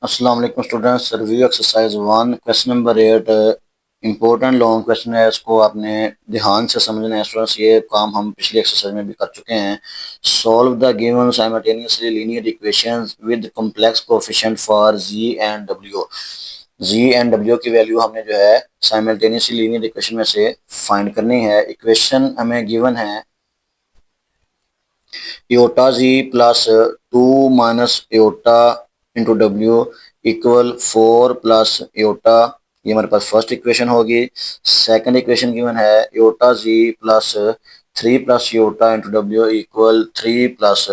अस्सलाम वालेकुम students. Review exercise 1 question number 8 important long question है। इसको आपने ध्यान से समझना है स्टूडेंट्स। ये काम हम पिछली एक्सरसाइज में भी कर चुके हैं। Solve the given simultaneously linear equations with complex coefficient for Z and W. Z and W की वैल्यू हमने जो है साइमल्टेनियसली लीनियर इक्वेशन में से फाइंड करनी है। इक्वेशन हमें गिवन है iota z plus 2 minus iota into W equal 4 plus iota. ये हमारे पास फर्स्ट इक्वेशन होगी। सेकंड इक्वेशन गिवन है iota z plus 3 plus iota into W equal 3 plus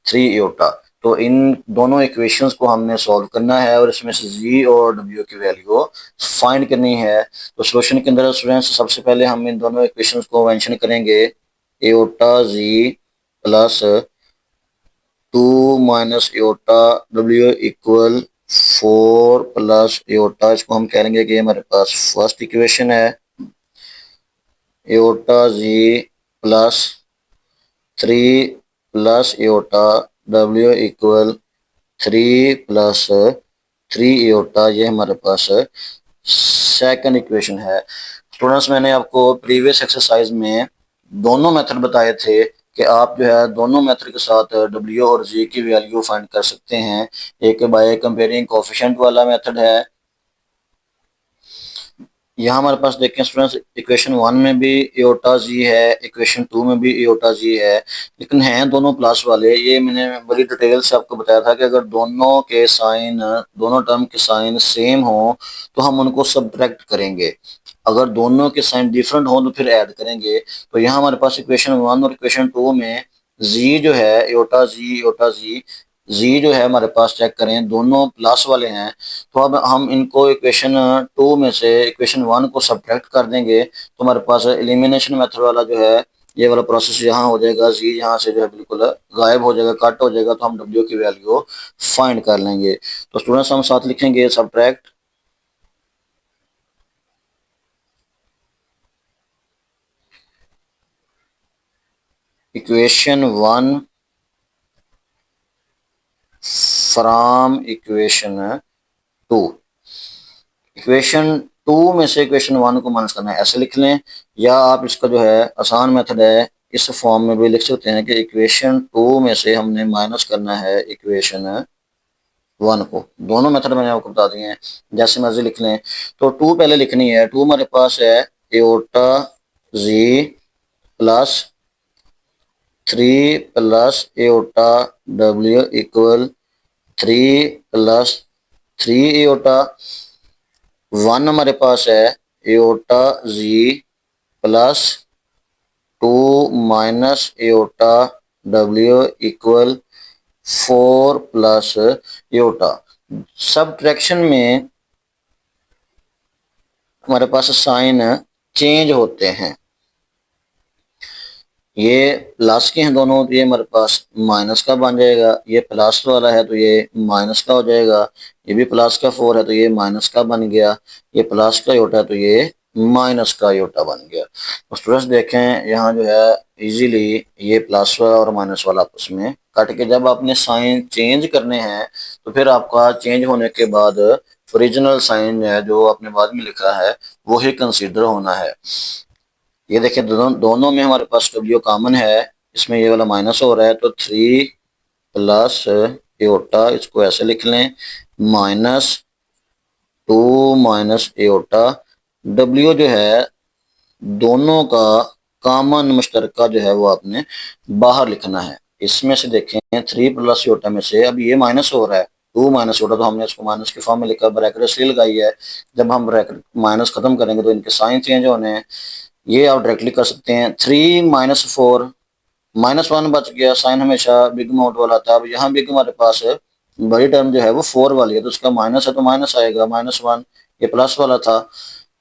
3 iota. तो इन दोनों इक्वेशंस को हमने सॉल्व करना है और इसमें से जी और डब्ल्यू की वैल्यू फाइंड करनी है। तो सॉल्यूशन के अंदर स्टूडेंट्स सबसे पहले हम इन दोनों इक्वेशंस को मेंशन करेंगे। Iota z plus 2 minus iota W equal 4 plus iota. इसको हम कह लेंगे कि हमारे पास फर्स्ट इक्वेशन है। Iota z plus 3 plus iota W equal 3 plus 3 iota. ये हमारे पास सेकंड इक्वेशन है। स्टूडेंट्स, मैंने आपको प्रीवियस एक्सरसाइज में दोनों मेथड बताए थे कि आप जो है दोनों मेथड के साथ डब्ल्यू और जी की वैल्यू फाइंड कर सकते हैं। एक बाय कंपेयरिंग कोएफिशिएंट वाला मेथड है। यहाँ हमारे पास देखें स्टूडेंट्स, इक्वेशन 1 में भी एओटा जी है, इक्वेशन 2 में भी एओटा जी है, लेकिन हैं दोनों प्लस वाले। ये मैंने बड़ी डिटेल से आपको बताया था कि अगर दोनों के साइन, दोनों टर्म के साइन सेम हो तो हम उनको सब्ट्रैक्ट करेंगे। अगर दोनों के साइन डिफरेंट हो तो फिर ऐड करेंगे। तो यहाँ हमारे पास इक्वेशन 1 और इक्वेशन 2 में जी जो है एओटा जी जी जो है हमारे पास चेक करें दोनों प्लस वाले हैं। तो अब हम इनको इक्वेशन 2 में से इक्वेशन 1 को सब्ट्रैक्ट कर देंगे तो हमारे पास एलिमिनेशन मेथड वाला जो है ये वाला प्रोसेस यहाँ हो जाएगा। जी यहाँ से जो है बिल्कुल गायब हो जाएगा, कट हो जाएगा। तो हम डब्ल्यू की वैल्यू फाइंड कर लेंगे। तो स्टूडेंट्स, हम साथ लिखेंगे subtract equation 1 from equation 2। Equation 2 में से इक्वेशन 1 को माइनस करना है, ऐसे लिख लें। या आप इसका जो है आसान मेथड है, इस फॉर्म में भी लिख सकते हैं कि इक्वेशन 2 में से हमने माइनस करना है इक्वेशन 1 को। दोनों मेथड मैंने आपको बता दिए हैं, जैसे मर्जी लिख लें। तो 2 पहले लिखनी है। 2 हमारे पास है iota z plus 3 plus iota W equal 3 plus 3 iota. 1 हमारे पास है iota z plus 2 minus iota W equal 4 plus iota. Subtraction में हमारे पास साइन चेंज होते हैं। ये प्लस के हैं दोनों, तो ये हमारे पास माइनस का बन जाएगा। ये प्लस वाला है तो ये माइनस का हो जाएगा। ये भी प्लस का 4 है तो ये माइनस का बन गया। ये प्लस का योटा है तो ये माइनस का योटा बन गया। तो स्टूडेंट्स देखें यहाँ जो है इजीली ये प्लस वाला और माइनस वाला आपस में कट के, जब आपने साइन चेंज करने हैं तो फिर आपका चेंज होने के बाद ओरिजिनल साइन है जो आपने बाद में लिखा है वो ही कंसीडर होना है। ये देखिए दोनों में हमारे पास डब्ल्यू कॉमन है, इसमें ये वाला माइनस हो रहा है तो 3 प्लस एओटा, इसको ऐसे लिख लें माइनस 2 माइनस एओटा। डब्ल्यू जो है दोनों का कॉमन मुश्तरका जो है वो आपने बाहर लिखना है। इसमें से देखें 3 प्लस एओटा में से अब ये माइनस हो रहा है 2 माइनस एओटा, तो हमने इसको माइनस के फॉर्म में लिखा, ब्रैकेट इसलिए लगाई है। जब हम ब्रैकेट माइनस खत्म करेंगे तो इनके साइन चेंज होने हैं। ये आप डायरेक्टली कर सकते हैं। 3 माइनस 4 माइनस 1 बच गया। साइन हमेशा बिग अमाउंट वाला था। अब यहाँ बिग हमारे पास है, बड़ी टर्म जो है वो 4 वाली है तो उसका माइनस है तो माइनस आएगा -1। ये प्लस वाला था,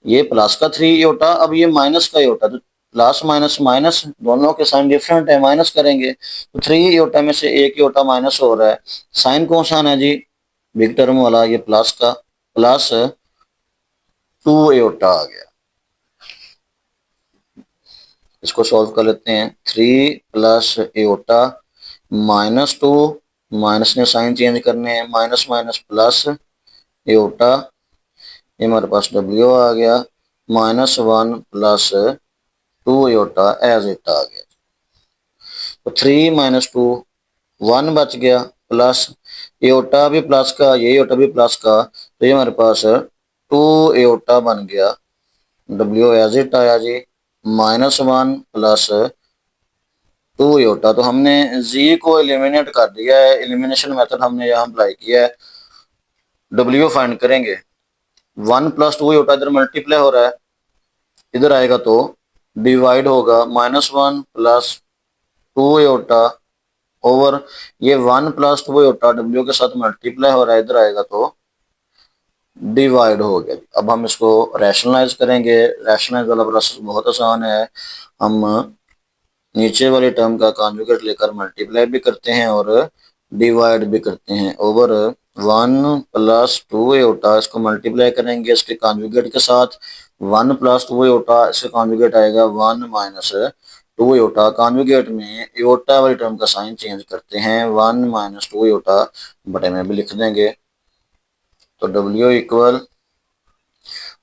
ये प्लस का 3 योटा, अब ये माइनस का योटा। तो प्लस माइनस माइनस दोनों के साइन डिफरेंट है, माइनस करेंगे तो 3 योटा में से एक योटा माइनस हो रहा है। साइन कौन सा आना है जी? बिग टर्म वाला, ये प्लस का, प्लस 2 योटा आ गया। इसको सॉल्व कर लेते हैं। 3 प्लस एओटा -2, माइनस ने साइन चेंज करने हैं, माइनस माइनस प्लस एयोटा, ये हमारे पास डब्ल्यू आ गया, -1 प्लस 2 एयोटा एज इट आ गया। तो 3 - 2 1 बच गया, प्लस एयोटा भी प्लस का, ये एयोटा भी प्लस का, तो ये हमारे पास 2 एयोटा बन गया, डब्ल्यू एज इट आया जी, -1 प्लस 2 एयोटा। तो हमने जी को एलिमिनेट कर दिया है, एलिमिनेशन मेथड हमने यहाँ अप्लाई किया है। डब्ल्यू फाइंड करेंगे, 1 + 2 एयोटा इधर मल्टीप्लाई हो रहा है, इधर आएगा तो डिवाइड होगा, -1 प्लस 2 एयोटा ओवर ये 1 + 2 एयोटा डब्ल्यू के साथ मल्टीप्लाई हो रहा है, इधर आएगा तो डिवाइड हो गया। अब हम इसको रैशनलाइज करेंगे। रैशनलाइज वाला प्रोसेस बहुत आसान है, हम नीचे वाली टर्म का कॉन्जुगेट लेकर मल्टीप्लाई भी करते हैं और डिवाइड भी करते हैं। ओवर 1 + 2 एयोटा, इसको मल्टीप्लाई करेंगे इसके कॉन्जुगेट के साथ, 1 + 2 एयोटा, इसका कॉन्जुगेट आएगा 1 - 2 एयोटा। कॉन्जुगेट में एयोटा वाली टर्म का साइन चेंज करते हैं, 1 - 2 एयोटा बटे में भी लिख देंगे। तो डब्ल्यू इक्वल,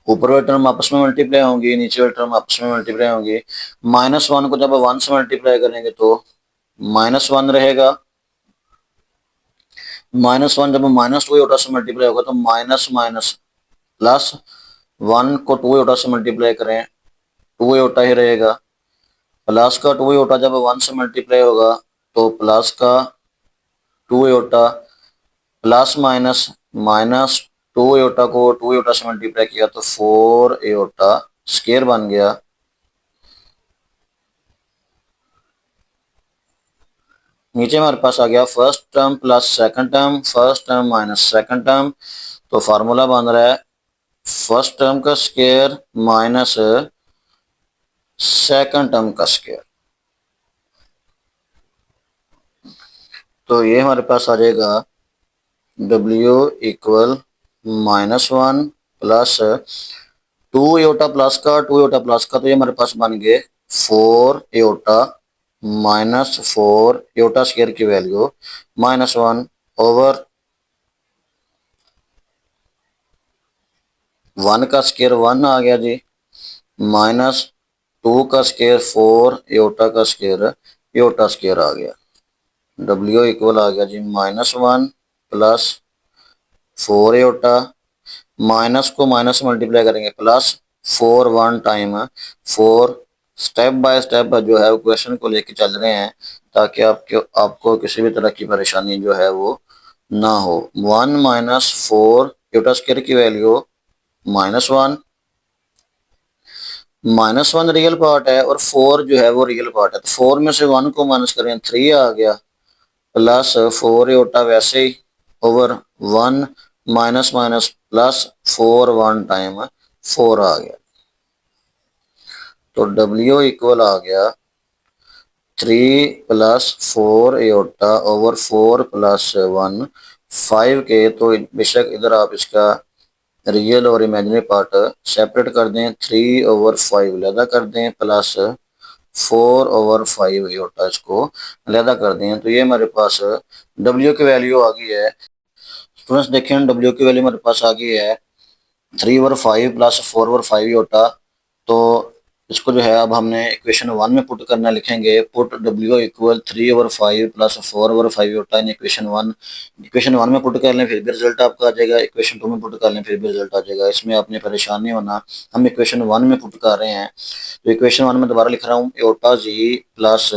ऊपर वाली टर्म आपस में मल्टीप्लाई होंगी, नीचे वाली टर्म आपस में मल्टीप्लाई होंगी। -1 को जब 1 से मल्टीप्लाई करेंगे तो -1 रहेगा, -1 जब -2 एयोटा से मल्टीप्लाई होगा तो माइनस माइनस प्लस, 1 को 2 एयोटा से मल्टीप्लाई करें 2 एयोटा ही रहेगा, प्लस का 2 एयोटा जब 1 से मल्टीप्लाई होगा तो प्लस का 2 एयोटा, प्लस माइनस -2 एयोटा को 2 एयोटा से मल्टीप्लाई किया तो 4 एयोटा स्क्वायर बन गया। नीचे हमारे पास आ गया first term plus second term, first term minus second term, तो फार्मूला बन रहा है फर्स्ट टर्म का स्क्वायर माइनस सेकंड टर्म का स्क्वायर। तो ये हमारे पास आ जाएगा W equal -1 plus 2 aorta plus का, 2 एयोटा प्लस का, तो ये हमारे पास बन गए 4 एयोटा -4 एयोटा स्क्वायर की वैल्यू -1 ओवर 1 का स्क्वायर 1 आ गया जी, -2 का स्क्वायर 4 एयोटा का स्क्वायर एयोटा स्क्वायर आ गया। W इक्वल आ गया जी -1 प्लस 4 एयोटा, माइनस को माइनस मल्टीप्लाई करेंगे plus 4 1 time 4, step by step जो है क्वेश्चन को लेके चल रहे हैं ताकि आपको किसी भी तरह की परेशानी जो है वो ना हो। 1 - 4 एयोटा स्क्वायर की वैल्यू -1, -1 रियल पार्ट है और 4 जो है वो रियल पार्ट है, तो 4 में से 1 को माइनस करें 3 आ गया, प्लस 4 एयोटा वैसे ही over 1 minus minus plus 4 1 time 4 आ गया। तो W इक्वल आ गया 3 + 4 एयोटा ओवर 4 + 1 5 के, तो बेशक इधर आप इसका रियल और इमेजिनरी पार्ट सेपरेट कर दें, 3/5 अलहदा कर दें, प्लस 4/5 एयोटा इसको अलहदा कर दें, तो ये हमारे पास W की वैल्यू आ गई है। स्टूडेंट्स देखें W की वैल्यू हमारे पास आ गई है 3/5 प्लस 4/5 एयोटा। तो इसको जो है अब हमने इक्वेशन 1 में पुट करना, लिखेंगे put W equal 3/5 plus 4/5 aorta in equation 1। Equation 1 में पुट कर लें फिर भी रिजल्ट आपका आ जाएगा, इक्वेशन 2 में पुट कर लें फिर भी रिजल्ट आ जाएगा, इसमें आपने परेशान नहीं होना। हम इक्वेशन 1 में पुट कर रहे हैं, तो इक्वेशन 1 में दोबारा लिख रहा हूँ एयोटा जी plus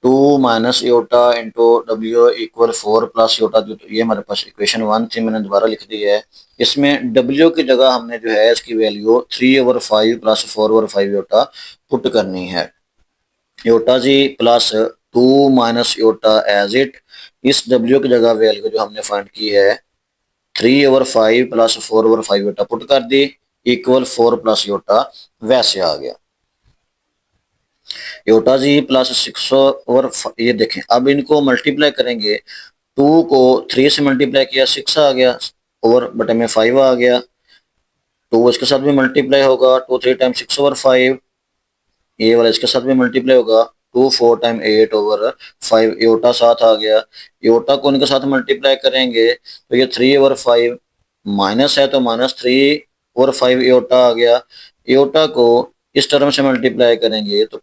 2 - iota into W equal 4 plus iota, ये हमारे पास इक्वेशन 1 थी, मैंने दोबारा लिख दी है। इसमें W की जगह हमने जो है इसकी वैल्यू 3/5 प्लस 4/5 एयोटा पुट करनी है। Iota ji plus 2 - iota as it, इस W की जगह वैल्यू जो हमने फाइंड की है 3/5 प्लस 4/5 एयोटा पुट कर दी, इक्वल 4 प्लस एयोटा वैसे आ गया। एयोटा जी प्लस 6 और ये देखें, अब इनको मल्टीप्लाई करेंगे, 2 को 3 से मल्टीप्लाई किया 6 आ गया और बटे में 5 आ गया, तो इसके साथ भी मल्टीप्लाई होगा 2 3 टाइम 6/5, ये वाला इसके साथ भी मल्टीप्लाई होगा 2 4 टाइम 8/5, एयोटा साथ आ गया। एयोटा को इनके साथ मल्टीप्लाई करेंगे तो ये 3/5 माइनस है तो -3/5 एयोटा आ गया। एयोटा को इस टर्म से मल्टीप्लाई करेंगे तो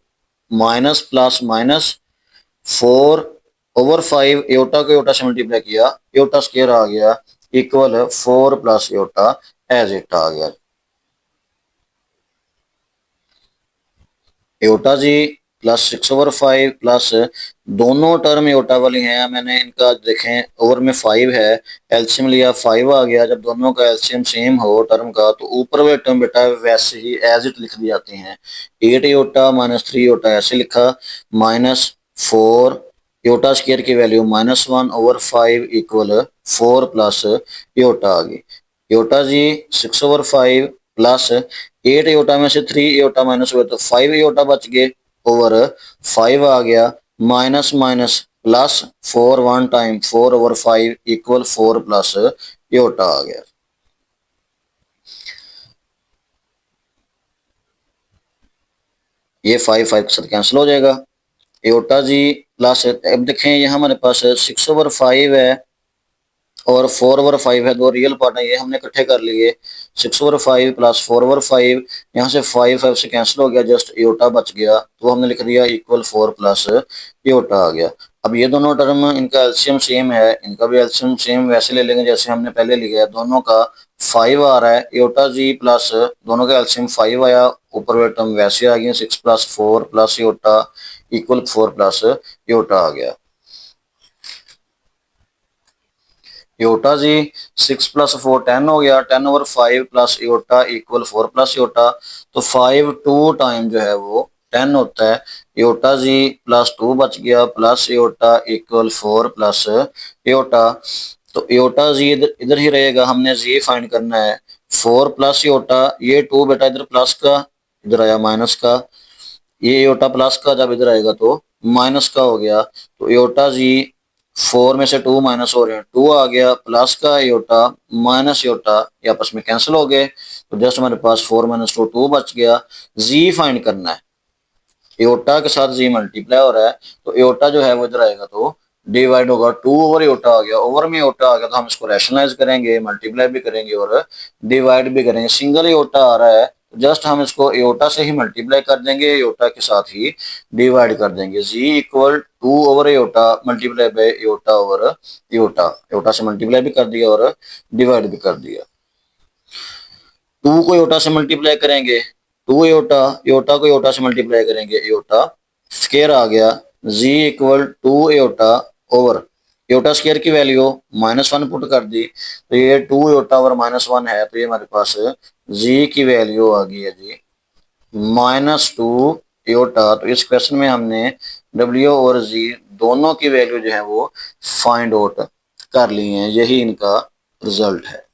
माइनस प्लस माइनस 4/5 एयोटा को एयोटा से मल्टीप्लाई किया, एयोटा स्क्वायर आ गया equal 4 plus iota as it आ गया। एयोटा जी प्लस 6/5 प्लस दोनों टर्म एयोटा वाली हैं, मैंने इनका देखें ओवर में 5 है, एलसीएम लिया 5 आ गया। जब दोनों का एलसीएम सेम हो टर्म का तो ऊपर वाले टर्म बेटा वैसे ही एज इट लिख दी जाती हैं। 8 एयोटा -3 एयोटा ऐसे लिखा, -4 एयोटा स्क्वायर की वैल्यू -1/5 इक्वल 4 प्लस एयोटा आ गई। एयोटा जी 6/5 प्लस 8 एयोटा में से 3 एयोटा माइनस हुए तो 5 एयोटा बच गए ओवर 5 आ गया, minus minus plus 4 1 time 4/5 equal 4 plus iota आ गया। ये 5 के साथ कैंसिल हो जाएगा। एयोटा जी प्लस, अब देखें यहाँ हमारे पास 6/5 है और 4/5 है, दो रियल पार्ट है, ये हमने इकट्ठे कर लिए। 6/5 प्लस 4/5, यहाँ से 5 से कैंसिल हो गया, जस्ट एयोटा बच गया तो हमने लिख दिया इक्वल 4 प्लस एयोटा आ गया। अब ये दोनों टर्म इनका एलसीएम सेम है, इनका भी एलसीएम सेम वैसे ले लेंगे जैसे हमने पहले लिया है। दोनों का 5 आ रहा है, एयोटा जी प्लस दोनों का एलसीएम 5 आया, ऊपर वाले टर्म वैसे आ गए 6 plus 4 plus iota equal 4 plus iota आ गया। एयोटा जी 6 प्लस 4 10 हो गया, 10/5 plus iota equal 4 plus aorta, तो 5 2 टाइम जो है वो 10 होता है। एयोटा जी प्लस 2 बच गया plus iota equal 4 plus aorta, तो एयोटा जी इधर इधर ही रहेगा, हमने जी फाइंड करना है। 4 प्लस एयोटा, ये 2 बेटा इधर प्लस का, इधर आया माइनस का, ये एयोटा प्लस का जब इधर आएगा तो माइनस का हो गया, तो एयोटा जी 4 में से 2 माइनस हो रहे हैं, 2 आ गया प्लस का एयोटा माइनस एयोटा, ये आपस में कैंसिल हो गए, तो जस्ट हमारे पास 4 - 2 2 बच गया। जी फाइंड करना है, एयोटा के साथ जी मल्टीप्लाई हो रहा है तो एयोटा जो है वो इधर आएगा तो डिवाइड होगा, 2/एयोटा आ गया, ओवर में एयोटा आ गया तो हम इसको रैशनलाइज करेंगे, मल्टीप्लाई भी करेंगे और डिवाइड भी करेंगे। सिंगल एयोटा आ रहा है तो जस्ट हम इसको एयोटा से ही मल्टीप्लाई कर देंगे, एयोटा के साथ ही डिवाइड कर देंगे। Z equal iota multiply by iota over iota, iota से मल्टीप्लाई भी कर दिया और डिवाइड भी कर दिया। 2 को एयोटा से मल्टीप्लाई करेंगे 2 एयोटा, एयोटा को एयोटा से मल्टीप्लाई करेंगे एयोटा स्क्वायर आ गया। Z equal 2 iota over iota square की वैल्यू -1 पुट कर दी, तो ये 2 एयोटा ओवर -1 है, तो ये हमारे पास जी की वैल्यू आ गई है जी -2 एयोटा। तो इस क्वेश्चन में हमने डब्ल्यू और जी दोनों की वैल्यू जो है वो फाइंड आउट कर ली है, यही इनका रिजल्ट है।